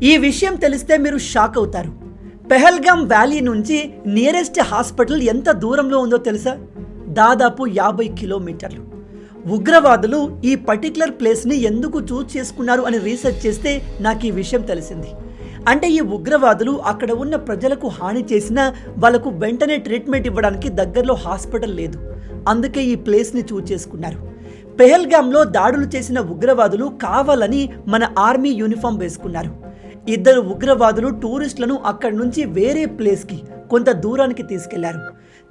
ఈ విషయం తెలిస్తే మీరు షాక్ అవుతారు. పెహల్గాం వ్యాలీ నుంచి నియరెస్ట్ హాస్పిటల్ ఎంత దూరంలో ఉందో తెలుసా? దాదాపు 50 కిలోమీటర్లు. ఉగ్రవాదులు ఈ పర్టికులర్ ప్లేస్ని ఎందుకు చూస్ చేసుకున్నారు అని రీసెర్చ్ చేస్తే నాకు ఈ విషయం తెలిసింది. అంటే ఈ ఉగ్రవాదులు అక్కడ ఉన్న ప్రజలకు హాని చేసినా వాళ్ళకు వెంటనే ట్రీట్మెంట్ ఇవ్వడానికి దగ్గరలో హాస్పిటల్ లేదు. అందుకే ఈ ప్లేస్ని చూస్ చేసుకున్నారు. పెహల్గాంలో దాడులు చేసిన ఉగ్రవాదులు కావాలని మన ఆర్మీ యూనిఫామ్ వేసుకున్నారు. ఇద్దరు ఉగ్రవాదులు టూరిస్టులను అక్కడి నుంచి వేరే ప్లేస్కి కొంత దూరానికి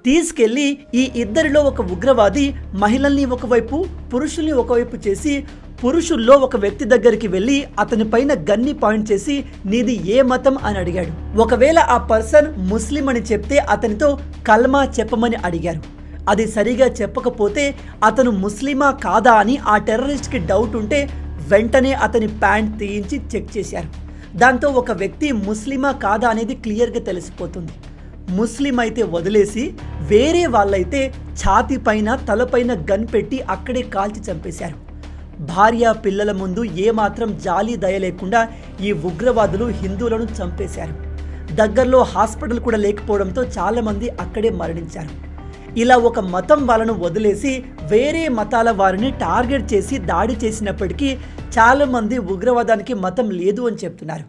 తీసుకెళ్లి ఈ ఇద్దరిలో ఒక ఉగ్రవాది మహిళల్ని ఒకవైపు పురుషుల్ని ఒకవైపు చేసి పురుషుల్లో ఒక వ్యక్తి దగ్గరికి వెళ్ళి అతని పైన గన్ని పాయింట్ చేసి నీది ఏ మతం అని అడిగాడు. ఒకవేళ ఆ పర్సన్ ముస్లిం అని చెప్తే అతనితో కల్మా చెప్పమని అడిగారు. అది సరిగా చెప్పకపోతే అతను ముస్లిమా కాదా అని ఆ టెర్రరిస్ట్కి డౌట్ ఉంటే వెంటనే అతని ప్యాంట్ తీయించి చెక్ చేశారు. దాంతో ఒక వ్యక్తి ముస్లిమా కాదా అనేది క్లియర్గా తెలిసిపోతుంది. ముస్లిం అయితే వదిలేసి వేరే వాళ్ళైతే ఛాతీ పైన తలపైన గన్ పెట్టి అక్కడే కాల్చి చంపేశారు. భార్య పిల్లల ముందు ఏమాత్రం జాలి దయ లేకుండా ఈ ఉగ్రవాదులు హిందువులను చంపేశారు. దగ్గరలో హాస్పిటల్ కూడా లేకపోవడంతో చాలామంది అక్కడే మరణించారు. ఇలా ఒక మతం వాళ్ళను వదిలేసి వేరే మతాల వారిని టార్గెట్ చేసి దాడి చేసినప్పటికీ చాలామంది ఉగ్రవాదానికి మతం లేదు అని చెప్తున్నారు.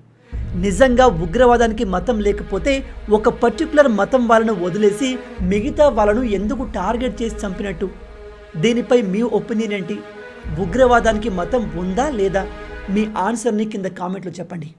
నిజంగా ఉగ్రవాదానికి మతం లేకపోతే ఒక పర్టికులర్ మతం వాళ్ళను వదిలేసి మిగతా వాళ్ళను ఎందుకు టార్గెట్ చేసి చంపినట్టు? దీనిపై మీ ఒపీనియన్ ఏంటి? ఉగ్రవాదానికి మతం ఉందా లేదా? మీ ఆన్సర్ని కింద కామెంట్లో చెప్పండి.